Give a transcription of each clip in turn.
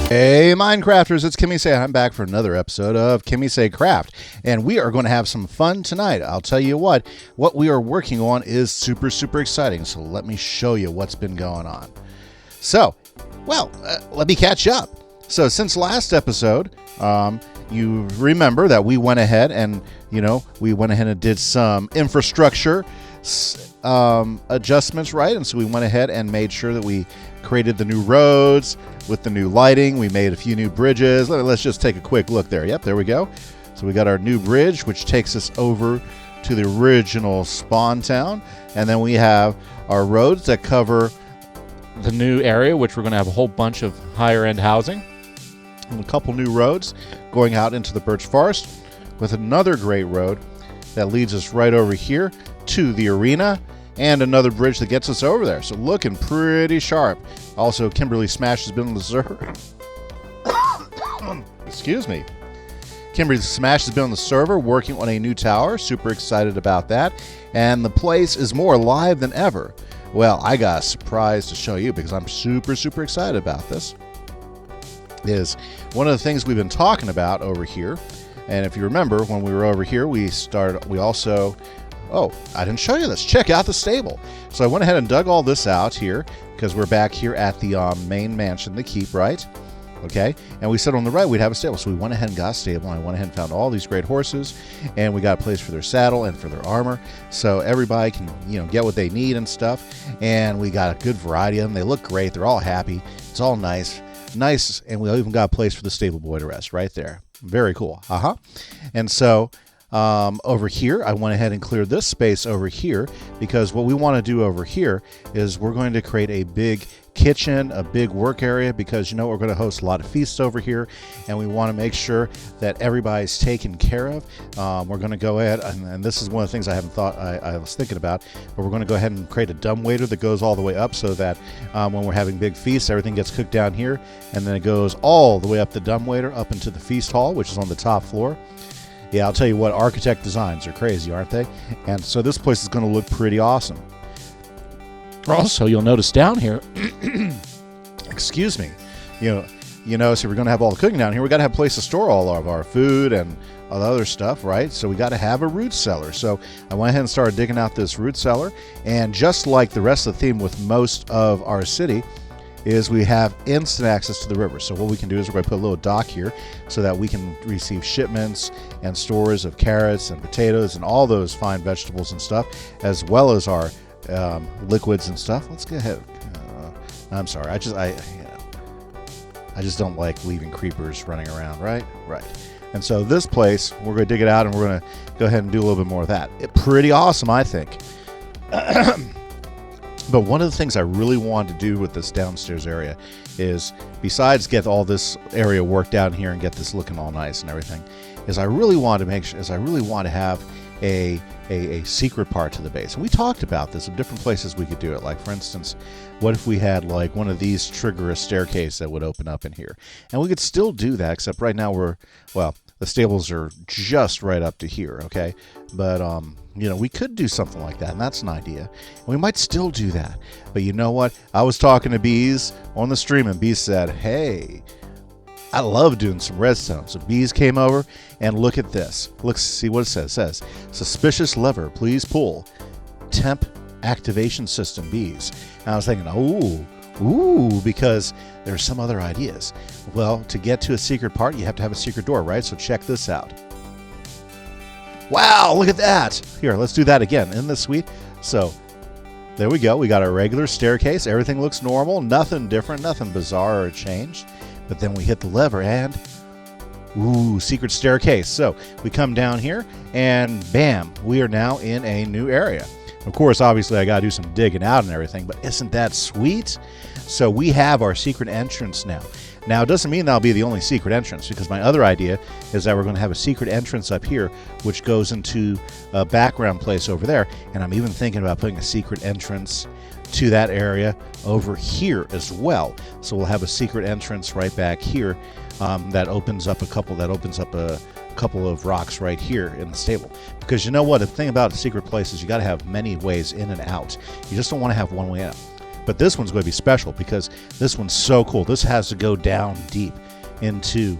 Hey Minecrafters, it's Kimise. I'm back for another episode of KimiseCraft, and we are going to have some fun tonight. I'll tell you what we are working on is super exciting, so let me show you what's been going on. So, let me catch up. So since last episode, you remember that we went ahead and, did some infrastructure adjustments, right? And so we went ahead and made sure that we created the new roads with the new lighting. We made a few new bridges. Let's just take a quick look there. Yep, there we go. So we got our new bridge, which takes us over to the original spawn town. And then we have our roads that cover the new area, which we're going to have a whole bunch of higher end housing. And a couple new roads going out into the birch forest with another great road that leads us right over here to the arena, and another bridge that gets us over there. So looking pretty sharp. Also, Kimberly Smash has been on the server. Excuse me. Kimberly Smash has been on the server working on a new tower. Super excited about that. And the place is more alive than ever. Well, I got a surprise to show you because I'm super excited about this. Is one of the things we've been talking about over here. And if you remember, when we were over here, oh, I didn't show you this. Check out the stable. So I went ahead and dug all this out here because we're back here at the main mansion, the keep, right? Okay. And we said on the right we'd have a stable. So we went ahead and got a stable. And I went ahead and found all these great horses. And we got a place for their saddle and for their armor. So everybody can, get what they need and stuff. And we got a good variety of them. They look great. They're all happy. It's all nice. And we even got a place for the stable boy to rest right there. Very cool. And so over here, I went ahead and cleared this space over here because what we want to do over here is we're going to create a big kitchen, a big work area, because we're going to host a lot of feasts over here, and we want to make sure that everybody's taken care of. We're going to go ahead, and this is one of the things I was thinking about, but we're going to go ahead and create a dumbwaiter that goes all the way up so that when we're having big feasts, everything gets cooked down here, and then it goes all the way up the dumbwaiter up into the feast hall, which is on the top floor. Yeah, I'll tell you what, architect designs are crazy, aren't they? And so this place is going to look pretty awesome. Also, you'll notice down here, excuse me, so we're going to have all the cooking down here. We got to have a place to store all of our food and all the other stuff, right? So we got to have a root cellar. So I went ahead and started digging out this root cellar. And just like the rest of the theme with most of our city, is we have instant access to the river. So what we can do is we're going to put a little dock here so that we can receive shipments and stores of carrots and potatoes and all those fine vegetables and stuff, as well as our liquids and stuff. Let's go ahead. I'm sorry. I just don't like leaving creepers running around, right? Right. And so this place, we're going to dig it out and we're going to go ahead and do a little bit more of that. Pretty awesome, I think. But one of the things I really wanted to do with this downstairs area is, besides get all this area worked out here and get this looking all nice and everything, is I really want to have a secret part to the base. And we talked about this of different places we could do it. Like, for instance, what if we had like one of these trigger a staircase that would open up in here? And we could still do that, except right now the stables are just right up to here, okay? But, we could do something like that, and that's an idea. And we might still do that. But you know what? I was talking to Bees on the stream, and Bees said, hey, I love doing some redstone. So Bees came over, and look at this. See what it says. It says, suspicious lever, please pull. Temp activation system, Bees. And I was thinking, ooh, because there's some other ideas. Well, to get to a secret part, you have to have a secret door, right? So check this out. Wow, look at that. Here, let's do that again. Isn't this sweet? So there we go. We got our regular staircase. Everything looks normal. Nothing different, nothing bizarre or changed. But then we hit the lever and, ooh, secret staircase. So we come down here and bam, we are now in a new area. Of course, obviously, I got to do some digging out and everything, but isn't that sweet? So we have our secret entrance now. Now, it doesn't mean that'll be the only secret entrance, because my other idea is that we're going to have a secret entrance up here, which goes into a background place over there. And I'm even thinking about putting a secret entrance to that area over here as well. So we'll have a secret entrance right back here that opens up a couple of rocks right here in the stable. Because you know what? The thing about a secret place is you got to have many ways in and out. You just don't want to have one way out. But this one's going to be special because this one's so cool. This has to go down deep into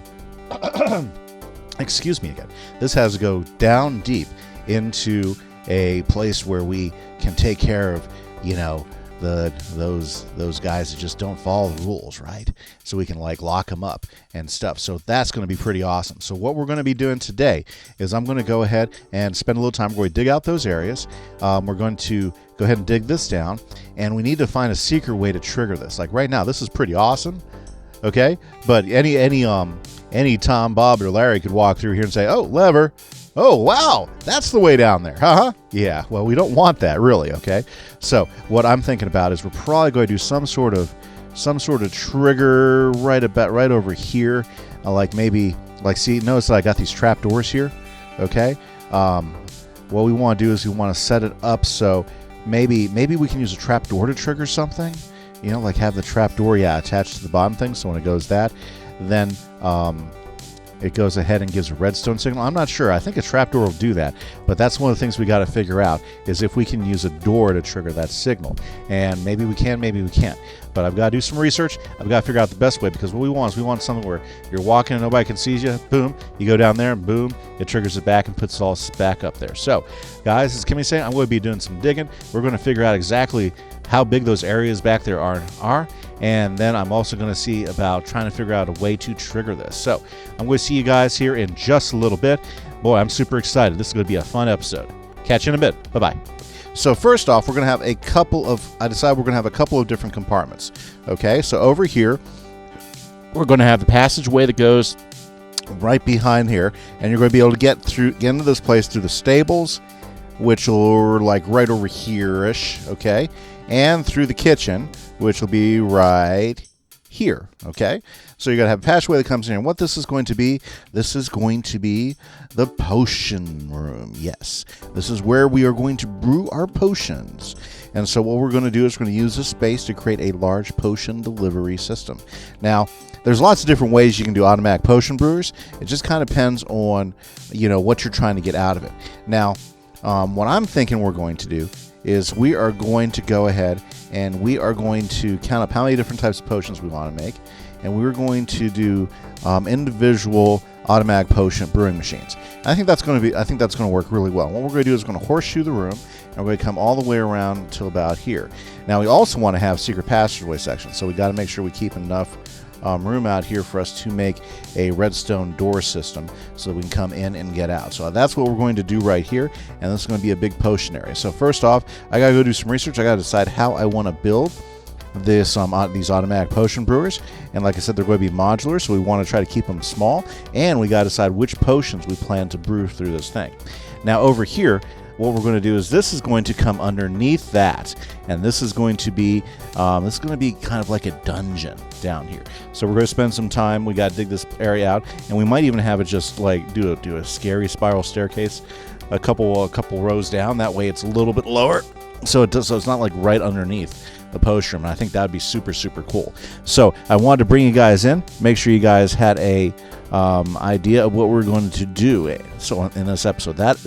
excuse me again. This has to go down deep into a place where we can take care of, you know, those guys that just don't follow the rules, right? So we can like lock them up and stuff. So that's going to be pretty awesome. So what we're going to be doing today is I'm going to go ahead and spend a little time. We're going to dig out those areas. We're going to go ahead and dig this down, and we need to find a secret way to trigger this. Like right now, this is pretty awesome. Okay, but any Tom, Bob, or Larry could walk through here and say, "Oh, lever. Oh, wow, that's the way down there, huh?" Yeah, well, we don't want that, really, okay? So what I'm thinking about is we're probably going to do some sort of trigger right over here, like maybe, like, see, notice that I got these trap doors here, okay? What we want to do is we want to set it up so maybe we can use a trap door to trigger something, you know, like have the trap door, attached to the bottom thing, so when it goes that, then it goes ahead and gives a redstone signal. I'm not sure. I think a trapdoor will do that, but that's one of the things we got to figure out is if we can use a door to trigger that signal. And maybe we can, maybe we can't. But I've got to do some research. I've got to figure out the best way, because what we want is we want something where you're walking and nobody can see you. Boom. You go down there and boom, it triggers it back and puts it all back up there. So, guys, as Kimise saying, I'm going to be doing some digging. We're going to figure out exactly how big those areas back there are. And then I'm also going to see about trying to figure out a way to trigger this. So I'm going to see you guys here in just a little bit. Boy, I'm super excited. This is going to be a fun episode. Catch you in a bit. Bye-bye. So first off, we're going to have I decided we're going to have a couple of different compartments. Okay, so over here, we're going to have the passageway that goes right behind here. And you're going to be able to get into this place through the stables, which will like right over here-ish, okay? And through the kitchen, which will be right here, okay? So you're going to have a passageway that comes in. And what this is going to be the potion room. Yes, this is where we are going to brew our potions. And so what we're going to do is we're going to use this space to create a large potion delivery system. Now, there's lots of different ways you can do automatic potion brewers. It just kind of depends on, you know, what you're trying to get out of it. Now, what I'm thinking we're going to do is we are going to go ahead and we are going to count up how many different types of potions we want to make, and we're going to do individual automatic potion brewing machines. I think that's going to work really well. What we're going to do is we're going to horseshoe the room, and we're going to come all the way around to about here. Now we also want to have secret passageway sections, so we got to make sure we keep enough room out here for us to make a redstone door system so that we can come in and get out. So that's what we're going to do right here, and this is going to be a big potion area. So first off, I gotta go do some research. I gotta decide how I want to build this these automatic potion brewers, and like I said, they're going to be modular, so we want to try to keep them small, and we got to decide which potions we plan to brew through this thing. Now over here, what we're going to do is this is going to come underneath that, and this is going to be kind of like a dungeon down here. So we're going to spend some time. We got to dig this area out, and we might even have it just like do a scary spiral staircase, a couple rows down. That way, it's a little bit lower, so it's not like right underneath the potion room. And I think that would be super, super cool. So I wanted to bring you guys in, make sure you guys had a idea of what we're going to do. So in this episode, that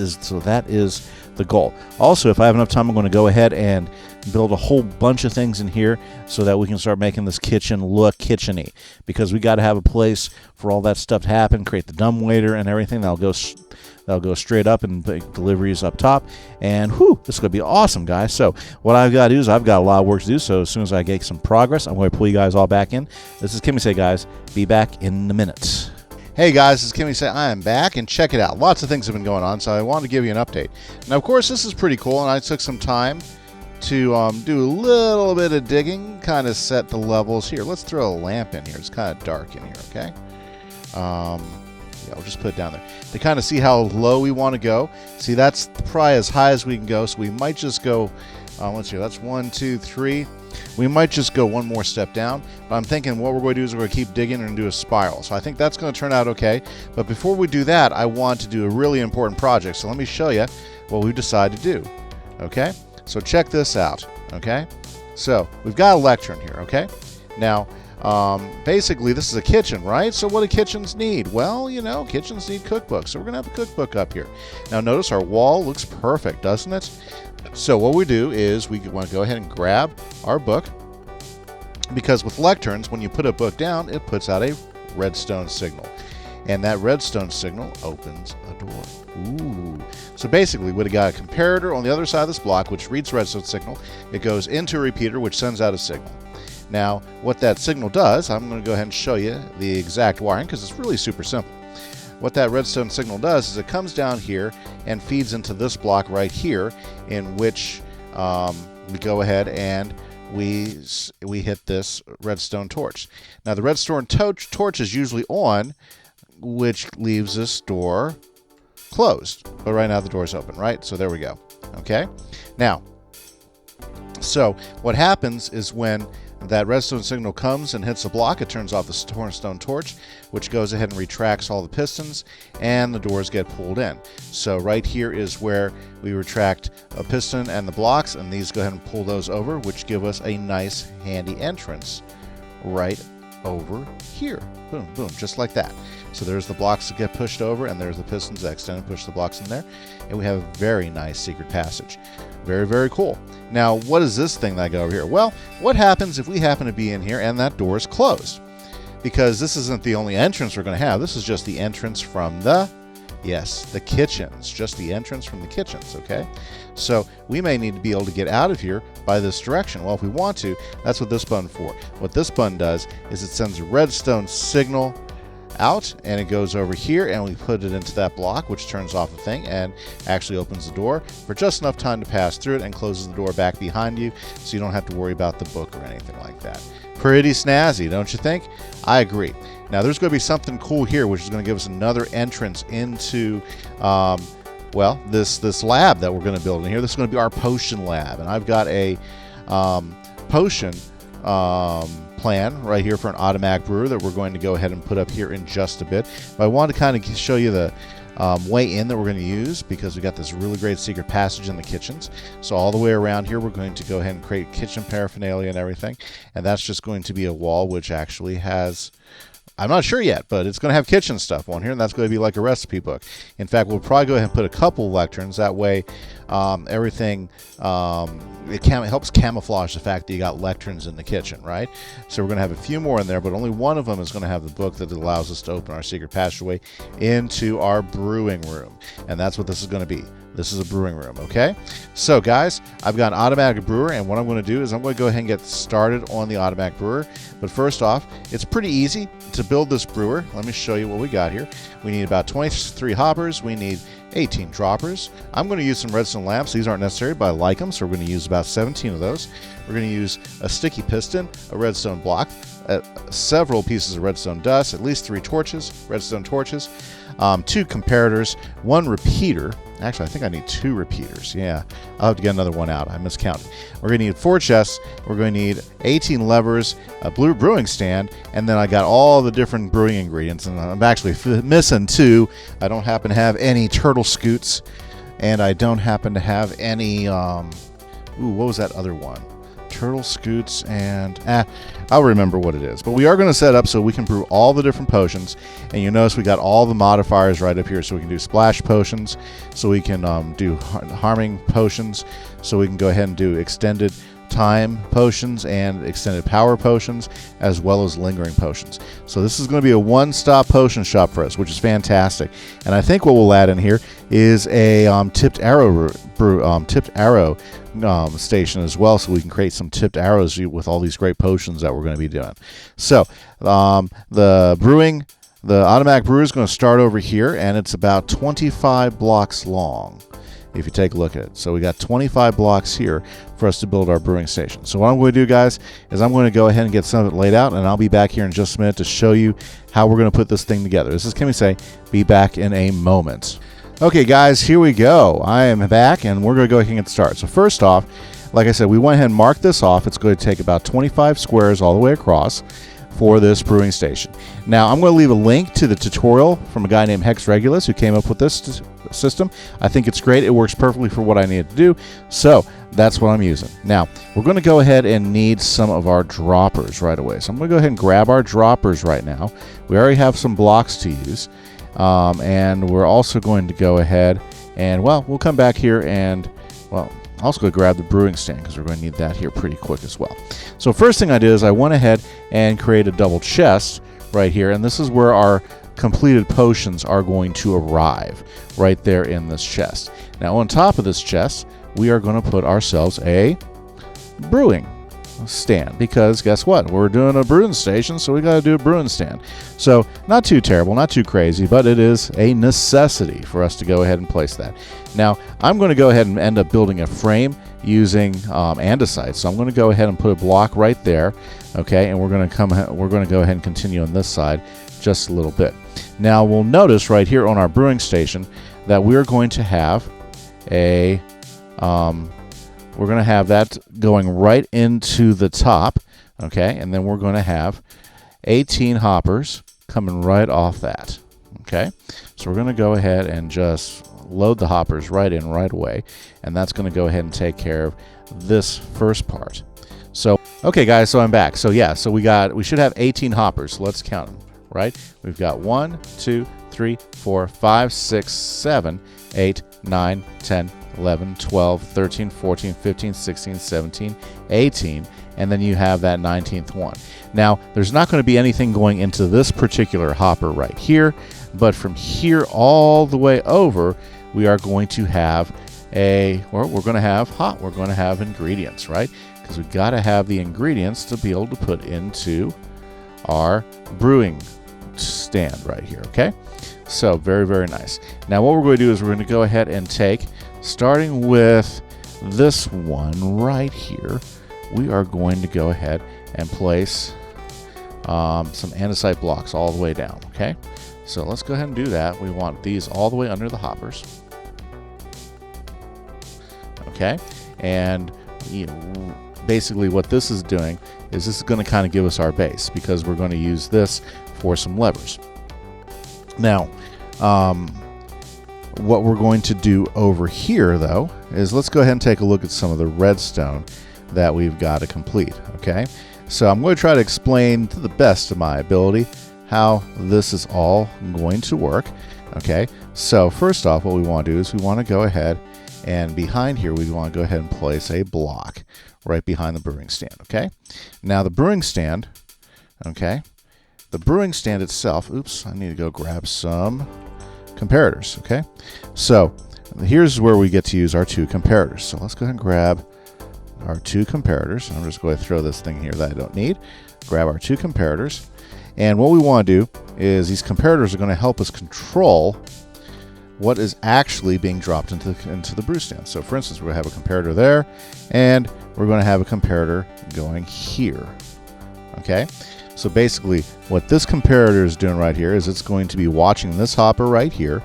is the goal. Also, if I have enough time, I'm going to go ahead and build a whole bunch of things in here so that we can start making this kitchen look kitcheny, because we got to have a place for all that stuff to happen, create the dumbwaiter and everything. That'll go straight up and deliveries up top, and whew, this is going to be awesome, guys. So what I've got to do is I've got a lot of work to do, so as soon as I get some progress, I'm going to pull you guys all back in. This is Kimise, guys. Be back in a minute. Hey guys, this is Kimise. I am back, and check it out. Lots of things have been going on, so I wanted to give you an update. Now, of course, this is pretty cool, and I took some time to do a little bit of digging, kind of set the levels. Here, let's throw a lamp in here. It's kind of dark in here, okay? Yeah, we'll just put it down there to kind of see how low we want to go. See, that's probably as high as we can go, so we might just go, let's see, that's 1, 2, 3. We might just go one more step down, but I'm thinking what we're going to do is we're going to keep digging and do a spiral. So I think that's going to turn out okay. But before we do that, I want to do a really important project. So let me show you what we've decided to do. Okay? So check this out. Okay? So we've got a lectern here. Okay? Now, basically, this is a kitchen, right? So what do kitchens need? Well, you know, kitchens need cookbooks. So we're going to have a cookbook up here. Now, notice our wall looks perfect, doesn't it? So what we do is we want to go ahead and grab our book, Because with lecterns, when you put a book down, it puts out a redstone signal. And that redstone signal opens a door. Ooh. So basically, we've got a comparator on the other side of this block, which reads redstone signal. It goes into a repeater, which sends out a signal. Now, what that signal does, I'm going to go ahead and show you the exact wiring, because it's really super simple. What that redstone signal does is it comes down here and feeds into this block right here, in which we go ahead and we hit this redstone torch. Now, the redstone torch is usually on, which leaves this door closed. But right now the door's open, right? So there we go. Okay? Now, so what happens is when that redstone signal comes and hits the block, it turns off the redstone torch, which goes ahead and retracts all the pistons, and the doors get pulled in. So right here is where we retract a piston and the blocks, and these go ahead and pull those over, which give us a nice handy entrance right over here. Boom, boom, just like that. So there's the blocks that get pushed over, and there's the pistons that extend and push the blocks in there. And we have a very nice secret passage. Very, very cool. Now, what is this thing that I got over here? Well, what happens if we happen to be in here and that door is closed? Because this isn't the only entrance we're going to have. This is just the entrance from the, yes, the kitchens. Just the entrance from the kitchens, okay? So we may need to be able to get out of here by this direction. Well, if we want to, that's what this button for. What this button does is it sends a redstone signal out, and it goes over here, and we put it into that block, which turns off the thing and actually opens the door for just enough time to pass through it and closes the door back behind you, so you don't have to worry about the book or anything like that. Pretty snazzy, don't you think? I agree. Now, there's going to be something cool here, which is going to give us another entrance into well, this lab that we're going to build in here. This is going to be our potion lab, and I've got a potion plan right here for an automatic brewer that we're going to go ahead and put up here in just a bit. But I want to kind of show you the way in that we're going to use, because we got this really great secret passage in the kitchens. So all the way around here, we're going to go ahead and create kitchen paraphernalia and everything, and that's just going to be a wall which actually has, I'm not sure yet, but it's going to have kitchen stuff on here, and that's going to be like a recipe book. In fact, we'll probably go ahead and put a couple lecterns. That way, everything, it helps camouflage the fact that you got lecterns in the kitchen, right? So we're going to have a few more in there, but only one of them is going to have the book that allows us to open our secret passageway into our brewing room. And that's what this is going to be. This is a brewing room, okay? So, guys, I've got an automatic brewer, and what I'm going to do is I'm going to go ahead and get started on the automatic brewer. But first off, it's pretty easy to build this brewer. Let me show you what we got here. We need about 23 hoppers. We need 18 droppers. I'm going to use some redstone lamps. These aren't necessary, but I like them, so we're going to use about 17 of those. We're going to use a sticky piston, a redstone block, several pieces of redstone dust, at least 3 torches, redstone torches, 2 comparators, 1 repeater. Actually, I think I need 2 repeaters. Yeah, I'll have to get another one out. I miscounted. We're going to need 4 chests. We're going to need 18 levers, a blue brewing stand, and then I got all the different brewing ingredients. And I'm actually missing 2. I don't happen to have any turtle scoots, and I don't happen to have any. What was that other one? Turtle scoots and I'll remember what it is. But we are going to set up so we can brew all the different potions, and you notice we got all the modifiers right up here. So we can do splash potions, so we can do harming potions, so we can go ahead and do extended time potions and extended power potions, as well as lingering potions. So this is going to be a one-stop potion shop for us, which is fantastic. And I think what we'll add in here is a tipped arrow station as well, so we can create some tipped arrows with all these great potions that we're going to be doing. So the automatic brewer is going to start over here, and it's about 25 blocks long, if you take a look at it. So we got 25 blocks here for us to build our brewing station. So what I'm going to do, guys, is I'm going to go ahead and get some of it laid out, and I'll be back here in just a minute to show you how we're going to put this thing together. This is Kimise. Be back in a moment. Okay, guys, here we go. I am back, and we're going to go ahead and get started. So first off, like I said, we went ahead and marked this off. It's going to take about 25 squares all the way across for this brewing station. Now, I'm going to leave a link to the tutorial from a guy named HexRegulus who came up with this system. I think it's great. It works perfectly for what I needed to do, so that's what I'm using. Now, we're going to go ahead and need some of our droppers right away. So I'm going to go ahead and grab our droppers right now. We already have some blocks to use, and we're also going to go ahead and, well, we'll come back here and, well, also go grab the brewing stand because we're going to need that here pretty quick as well. So first thing I did is I went ahead and created a double chest right here, and this is where our completed potions are going to arrive, right there in this chest. Now on top of this chest, we are going to put ourselves a brewing stand, because guess what? We're doing a brewing station, so we got to do a brewing stand. So not too terrible, not too crazy, but it is a necessity for us to go ahead and place that. Now I'm going to go ahead and end up building a frame using andesite. So I'm going to go ahead and put a block right there, okay, and we're going to go ahead and continue on this side just a little bit. Now we'll notice right here on our brewing station that we're going to have a we're going to have that going right into the top, okay, and then we're going to have 18 hoppers coming right off that, okay. So we're going to go ahead and just load the hoppers right in right away, and that's going to go ahead and take care of this first part. So okay guys, so I'm back. So yeah, so we should have 18 hoppers. So let's count them, right? We've got 1 2 3 4 5 6 7 8 9 10 11 12 13 14 15 16 17 18, and then you have that 19th one. Now there's not going to be anything going into this particular hopper right here, but from here all the way over we are going to have we're going to have ingredients, right? Because we've got to have the ingredients to be able to put into our brewing stand right here, okay? So very, very nice. Now what we're going to do is we're going to go ahead and take, starting with this one right here, we are going to go ahead and place some andesite blocks all the way down, okay? So let's go ahead and do that. We want these all the way under the hoppers, okay? And basically what this is doing is this is going to kind of give us our base, because we're going to use this for some levers. Now, what we're going to do over here, though, is let's go ahead and take a look at some of the redstone that we've got to complete, okay? So I'm going to try to explain to the best of my ability how this is all going to work, okay? So first off, what we want to do is we want to go ahead and behind here, we want to go ahead and place a block right behind the brewing stand, okay? Now the brewing stand, okay, the brewing stand itself, oops, I need to go grab some comparators, okay? So here's where we get to use our 2 comparators. So let's go ahead and grab our 2 comparators. I'm just going to throw this thing here that I don't need. Grab our 2 comparators. And what we want to do is these comparators are going to help us control what is actually being dropped into the brew stand. So for instance, we're going to have a comparator there, and we're going to have a comparator going here, okay? So basically what this comparator is doing right here is it's going to be watching this hopper right here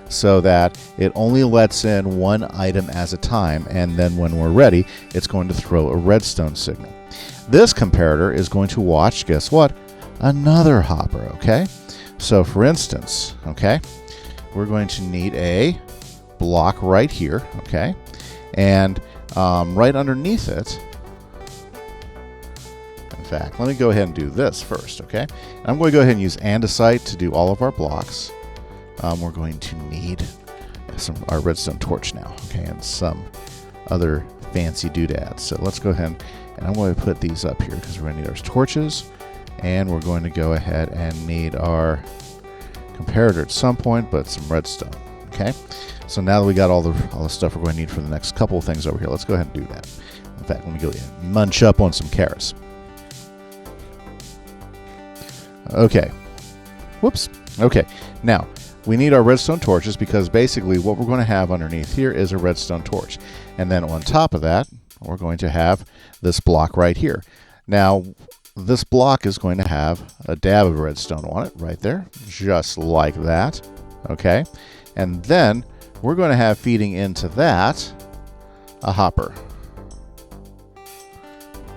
so that it only lets in one item at a time, and then when we're ready, it's going to throw a redstone signal. This comparator is going to watch, guess what? Another hopper, okay? So for instance, okay, we're going to need a block right here, okay? And right underneath it, in fact, let me go ahead and do this first, okay? I'm going to go ahead and use andesite to do all of our blocks. We're going to need our redstone torch now, okay, and some other fancy doodads. So let's go ahead and I'm going to put these up here because we're going to need our torches, and we're going to go ahead and need our comparator at some point, but some redstone, okay? So now that we got all the stuff we're going to need for the next couple of things over here, let's go ahead and do that. In fact, let me go munch up on some carrots. Okay. Whoops. Okay. Now, we need our redstone torches because basically what we're going to have underneath here is a redstone torch. And then on top of that, we're going to have this block right here. Now, this block is going to have a dab of redstone on it right there, just like that. Okay. And then we're going to have feeding into that a hopper.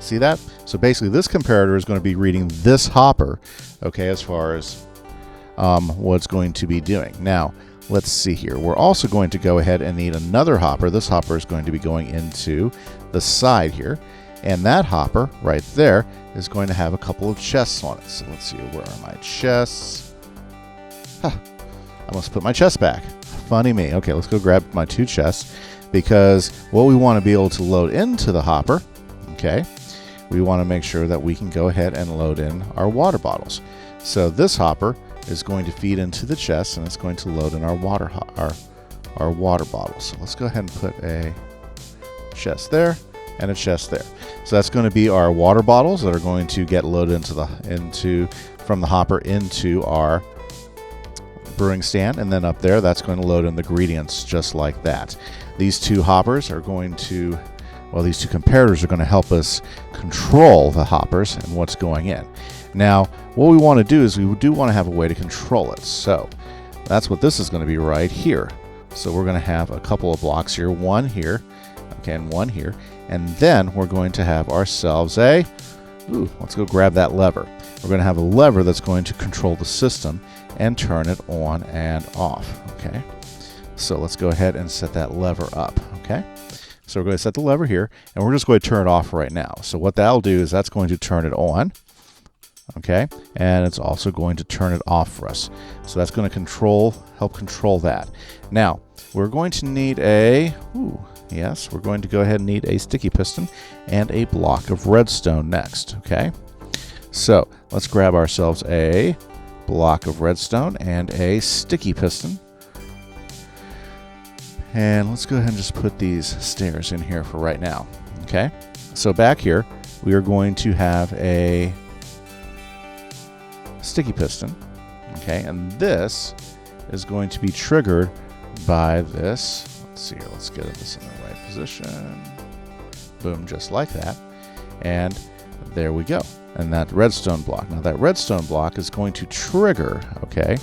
See that? So basically this comparator is going to be reading this hopper, okay, as far as what it's going to be doing. Now, let's see here. We're also going to go ahead and need another hopper. This hopper is going to be going into the side here. And that hopper right there is going to have a couple of chests on it. So let's see, where are my chests? Huh, I must put my chest back. Funny me. Okay, let's go grab my 2 chests. because what we want to be able to load into the hopper, okay, we want to make sure that we can go ahead and load in our water bottles. So this hopper is going to feed into the chest, and it's going to load in our water bottles. So let's go ahead and put a chest there and a chest there. So that's going to be our water bottles that are going to get loaded from the hopper into our brewing stand, and then up there that's going to load in the ingredients just like that. These two hoppers are going to, well, these two comparators are going to help us control the hoppers and what's going in. Now, what we want to do is we do want to have a way to control it. So that's what this is going to be right here. So we're going to have a couple of blocks here, one here, okay, and one here. And then we're going to have ourselves let's go grab that lever. We're going to have a lever that's going to control the system and turn it on and off, okay? So let's go ahead and set that lever up, okay? So we're going to set the lever here, and we're just going to turn it off right now. So what that'll do is that's going to turn it on, okay? And it's also going to turn it off for us. So that's going to help control that. Now, we're going to need we're going to go ahead and need a sticky piston and a block of redstone next, okay? So let's grab ourselves a block of redstone and a sticky piston. And let's go ahead and just put these stairs in here for right now, okay? So back here, we are going to have a sticky piston, okay? And this is going to be triggered by this. Let's see here, let's get this in the right position. Boom, just like that. And there we go. And that redstone block. Now that redstone block is going to trigger, okay,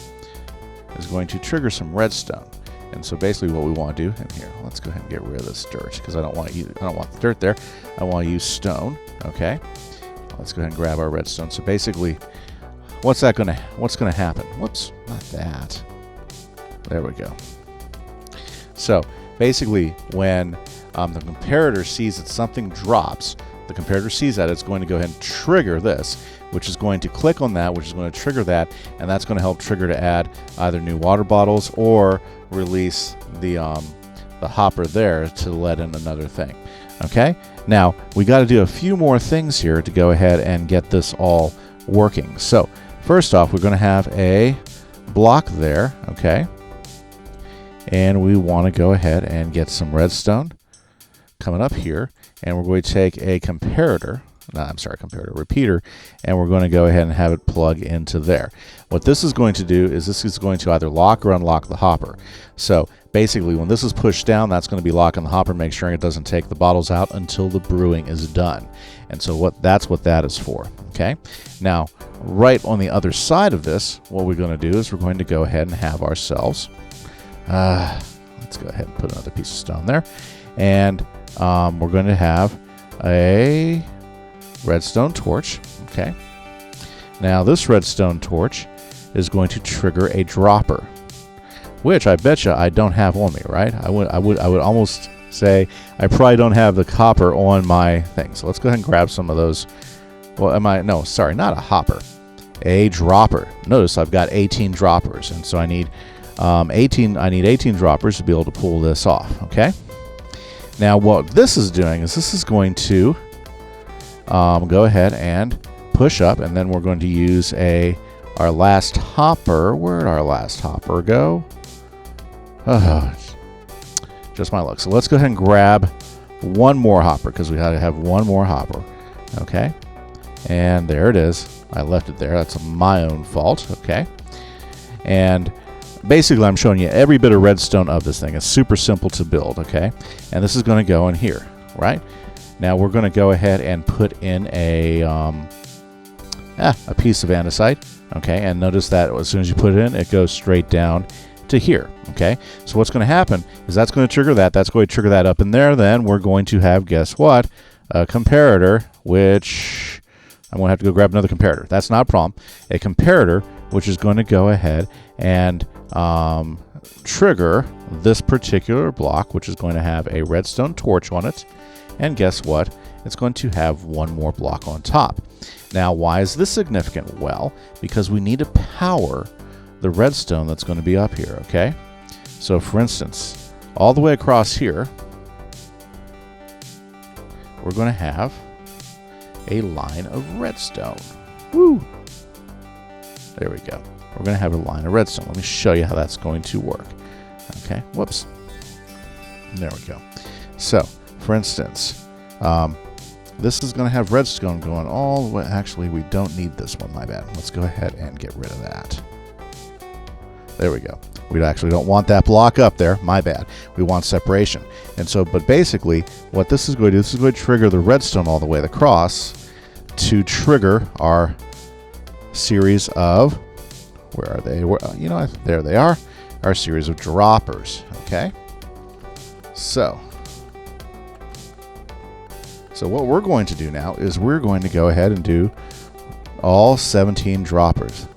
is going to trigger some redstone. And so basically what we want to do, and here, let's go ahead and get rid of this dirt because I don't want the dirt there. I want to use stone, okay? Let's go ahead and grab our redstone. So basically, what's going to happen? Whoops, not that. There we go. So basically, when the comparator sees that something drops, the comparator sees that, it's going to go ahead and trigger this, which is going to click on that, which is going to trigger that, and that's going to help trigger to add either new water bottles or release the hopper there to let in another thing. Okay? Now, we got to do a few more things here to go ahead and get this all working. So, first off, we're going to have a block there, okay? And we want to go ahead and get some redstone coming up here, and we're going to take a repeater, and we're going to go ahead and have it plug into there. What this is going to do is this is going to either lock or unlock the hopper. So basically, when this is pushed down, that's going to be locking the hopper, make sure it doesn't take the bottles out until the brewing is done. And so that's what that is for. Okay. Now, right on the other side of this, what we're going to do is we're going to go ahead and have ourselves. Let's go ahead and put another piece of stone there, and we're going to have a redstone torch. Okay. Now this redstone torch is going to trigger a dropper, which I bet you I don't have on me, right? I would almost say I probably don't have the copper on my thing. So let's go ahead and grab some of those. Well, no, sorry, not a hopper, a dropper. Notice I've got 18 droppers, and so I need 18 droppers to be able to pull this off. Okay. Now what this is doing is this is going to go ahead and push up, and then we're going to use our last hopper. Where'd our last hopper go? Oh, just my luck. So let's go ahead and grab one more hopper because we had to have one more hopper. Okay. And there it is. I left it there. That's my own fault. Okay. And basically, I'm showing you every bit of redstone of this thing. It's super simple to build, okay? And this is going to go in here, right? Now we're going to go ahead and put in a piece of andesite, okay? And notice that as soon as you put it in, it goes straight down to here, okay? So what's going to happen is that's going to trigger that. That's going to trigger that up in there. Then we're going to have, guess what? A comparator, which I'm going to have to go grab another comparator. That's not a problem. A comparator, which is going to go ahead and trigger this particular block, which is going to have a redstone torch on it. And guess what? It's going to have one more block on top. Now, why is this significant? Well, because we need to power the redstone that's going to be up here, okay? So, for instance, all the way across here, we're going to have a line of redstone. Woo! There we go. We're going to have a line of redstone. Let me show you how that's going to work. Okay, whoops. There we go. So, for instance, this is going to have redstone going all the way. Actually, we don't need this one, my bad. Let's go ahead and get rid of that. There we go. We actually don't want that block up there. My bad. We want separation. And so, but basically, what this is going to do, this is going to trigger the redstone all the way across to trigger our series of, where are they? You know, there they are. Our series of droppers. Okay. So what we're going to do now is we're going to go ahead and do all 17 droppers.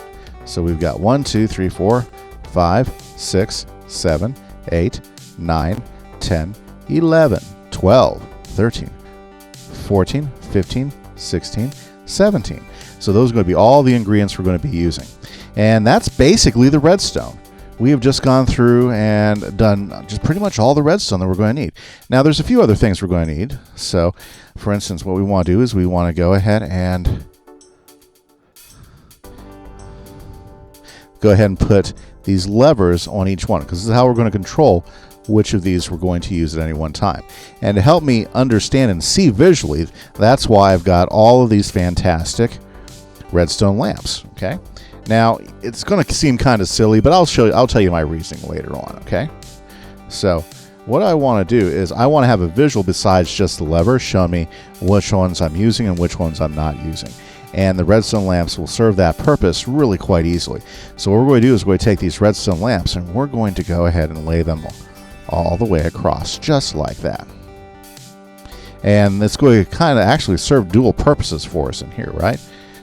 So we've got 1, 2, 3, 4, 5, 6, 7, 8, 9, 10, 11, 12, 13, 14, 15, 16, 17. So those are going to be all the ingredients we're going to be using. And that's basically the redstone. We have just gone through and done just pretty much all the redstone that we're going to need. Now, there's a few other things we're going to need. So, for instance, what we want to do is we want to go ahead and put these levers on each one, because this is how we're going to control which of these we're going to use at any one time. And to help me understand and see visually, that's why I've got all of these fantastic redstone lamps. Okay. Now, it's going to seem kind of silly, but I'll tell you my reasoning later on, okay? So, what I want to do is I want to have a visual besides just the lever showing me which ones I'm using and which ones I'm not using. And the redstone lamps will serve that purpose really quite easily. So what we're going to do is we're going to take these redstone lamps and we're going to go ahead and lay them all the way across, just like that. And it's going to kind of actually serve dual purposes for us in here, right?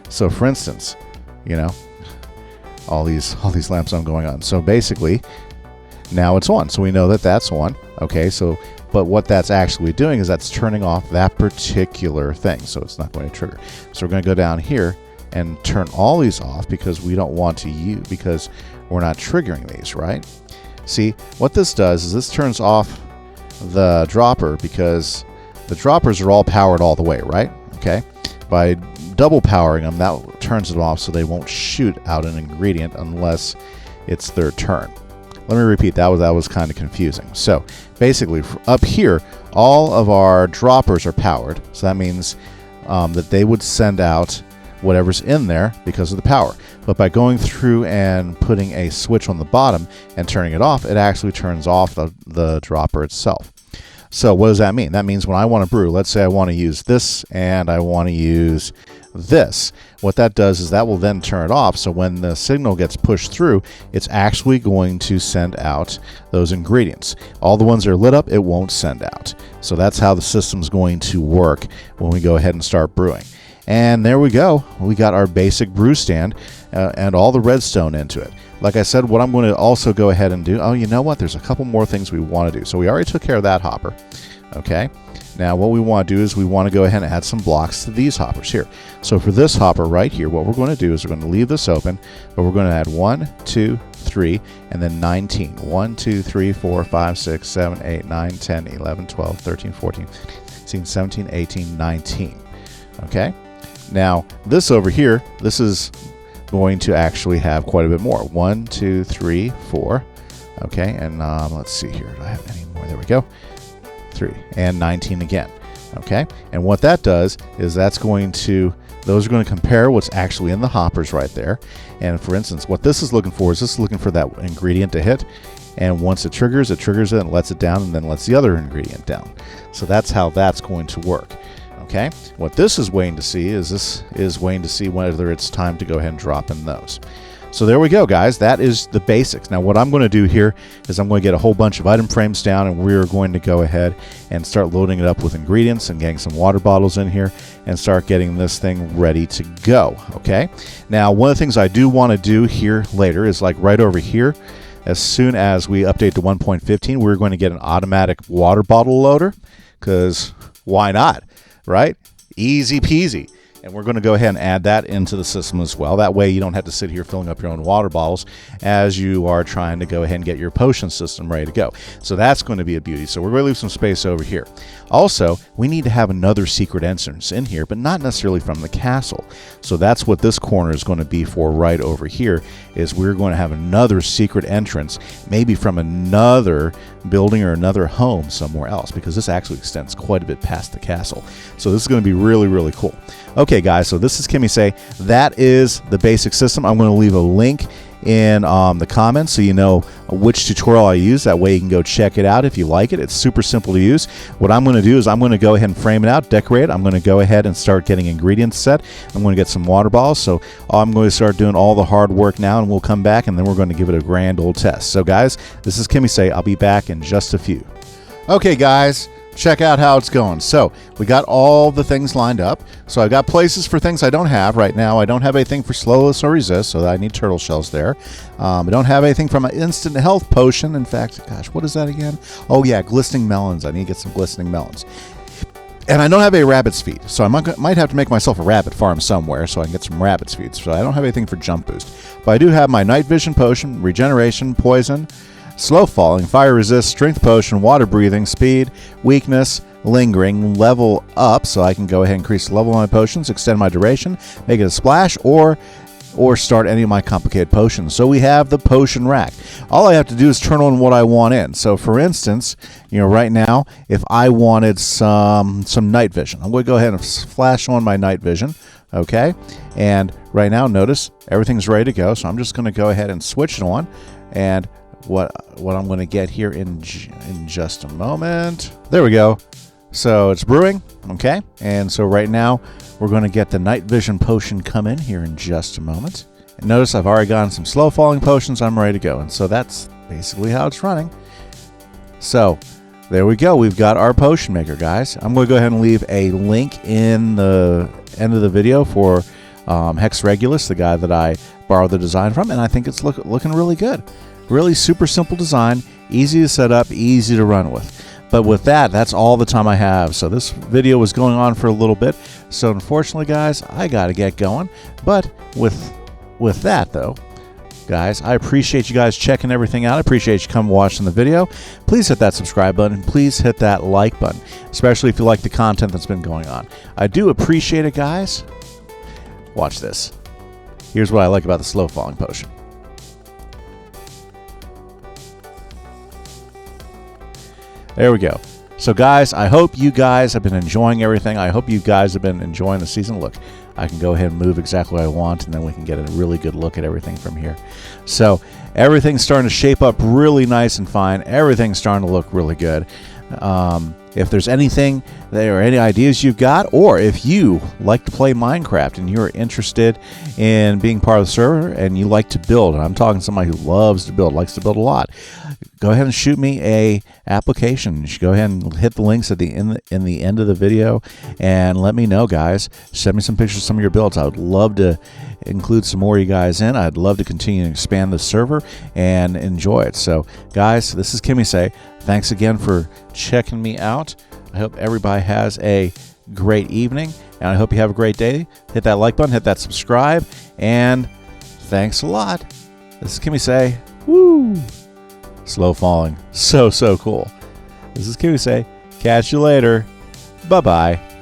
So for instance, you know, all these lamps I'm going on. So basically, now it's on. So we know that that's on. Okay, so, but what that's actually doing is that's turning off that particular thing. So it's not going to trigger. So we're going to go down here and turn all these off because we don't want to use, because we're not triggering these, right? See, what this does is this turns off the dropper because the droppers are all powered all the way, right? Okay, by double powering them, that turns it off so they won't shoot out an ingredient unless it's their turn. Let me repeat, that was kind of confusing. So basically, up here, all of our droppers are powered. So that means that they would send out whatever's in there because of the power. But by going through and putting a switch on the bottom and turning it off, it actually turns off the dropper itself. So what does that mean? That means when I want to brew, let's say I want to use this and I want to use this. What that does is that will then turn it off. So when the signal gets pushed through, it's actually going to send out those ingredients. All the ones that are lit up, it won't send out. So that's how the system's going to work when we go ahead and start brewing. And there we go. We got our basic brew stand and all the redstone into it. Like I said, what I'm going to also go ahead and do, oh, you know what? There's a couple more things we want to do. So we already took care of that hopper. Okay. Now what we want to do is we want to go ahead and add some blocks to these hoppers here. So for this hopper right here, what we're going to do is we're going to leave this open, but we're going to add 1, 2, 3, and then 19. 1, 2, 3, 4, 5, 6, 7, 8, 9, 10, 11, 12, 13, 14, 15, 17, 18, 19. Okay. Now this over here, this is going to actually have quite a bit more. 1, 2, 3, 4. Okay, and let's see here. Do I have any more? There we go. 3 and 19 again. Okay, and what that does is that's going to, those are going to compare what's actually in the hoppers right there. And for instance, what this is looking for is this is looking for that ingredient to hit. And once it triggers it and lets it down and then lets the other ingredient down. So that's how that's going to work. Okay, what this is waiting to see is whether it's time to go ahead and drop in those. So there we go, guys. That is the basics. Now what I'm going to do here is I'm going to get a whole bunch of item frames down and we're going to go ahead and start loading it up with ingredients and getting some water bottles in here and start getting this thing ready to go. Okay, now one of the things I do want to do here later is like right over here, as soon as we update to 1.15, we're going to get an automatic water bottle loader, because why not? Right? Easy peasy. And we're going to go ahead and add that into the system as well. That way you don't have to sit here filling up your own water bottles as you are trying to go ahead and get your potion system ready to go. So that's going to be a beauty. So we're going to leave some space over here. Also, we need to have another secret entrance in here, but not necessarily from the castle. So that's what this corner is going to be for right over here, is we're going to have another secret entrance, maybe from another building or another home somewhere else, because this actually extends quite a bit past the castle. So this is going to be really, really cool. Okay, guys, so this is Kimise. That is the basic system. I'm going to leave a link in the comments so you know which tutorial I use. That way you can go check it out if you like it. It's super simple to use. What I'm going to do is I'm going to go ahead and frame it out, decorate it. I'm going to go ahead and start getting ingredients set. I'm going to get some water bottles. So I'm going to start doing all the hard work now, and we'll come back and then we're going to give it a grand old test. So guys, this is Kimise. I'll be back in just a few. Okay, guys, check out how it's going. So we got all the things lined up. So I've got places for things I don't have right now. I don't have anything for slowness or resist, so I need turtle shells there. I don't have anything from an instant health potion. In fact, gosh, what is that again? Oh yeah, glistening melons. I need to get some glistening melons. And I don't have a rabbit's feet, so I might have to make myself a rabbit farm somewhere so I can get some rabbit's feet. So I don't have anything for jump boost. But I do have my night vision potion, regeneration, poison, slow falling, fire resist, strength potion, water breathing, speed, weakness, lingering, level up, so I can go ahead and increase the level of my potions, extend my duration, make it a splash, or start any of my complicated potions. So we have the potion rack. All I have to do is turn on what I want in. So for instance, right now, if I wanted some night vision, I'm going to go ahead and flash on my night vision. Okay, and right now, notice everything's ready to go. So I'm just going to go ahead and switch it on, and what I'm going to get here in just a moment. There we go. So it's brewing, okay? And so right now we're going to get the night vision potion come in here in just a moment. And notice I've already gotten some slow falling potions. I'm ready to go. And so that's basically how it's running. So there we go. We've got our potion maker, guys. I'm going to go ahead and leave a link in the end of the video for HexRegulus, the guy that I borrowed the design from. And I think it's looking really good. Really super simple design, easy to set up, easy to run with. But with that, that's all the time I have. So this video was going on for a little bit. So unfortunately, guys, I got to get going. But with that, though, guys, I appreciate you guys checking everything out. I appreciate you coming watching the video. Please hit that subscribe button. Please hit that like button, especially if you like the content that's been going on. I do appreciate it, guys. Watch this. Here's what I like about the slow falling potion. There we go. So guys, I hope you guys have been enjoying everything. I hope you guys have been enjoying the season. Look, I can go ahead and move exactly what I want, and then we can get a really good look at everything from here. So everything's starting to shape up really nice and fine. Everything's starting to look really good. If there's anything or any ideas you've got, or if you like to play Minecraft and you're interested in being part of the server and you like to build, and I'm talking to somebody who loves to build, likes to build a lot, go ahead and shoot me a application. You should go ahead and hit the links at in the end of the video and let me know, guys. Send me some pictures of some of your builds. I would love to include some more of you guys in. I'd love to continue to expand the server and enjoy it. So guys, this is Kimise. Thanks again for checking me out. I hope everybody has a great evening, and I hope you have a great day. Hit that like button, hit that subscribe, and thanks a lot. This is Kimise. Woo! Slow falling. So cool. This is Kimise. Catch you later. Bye-bye.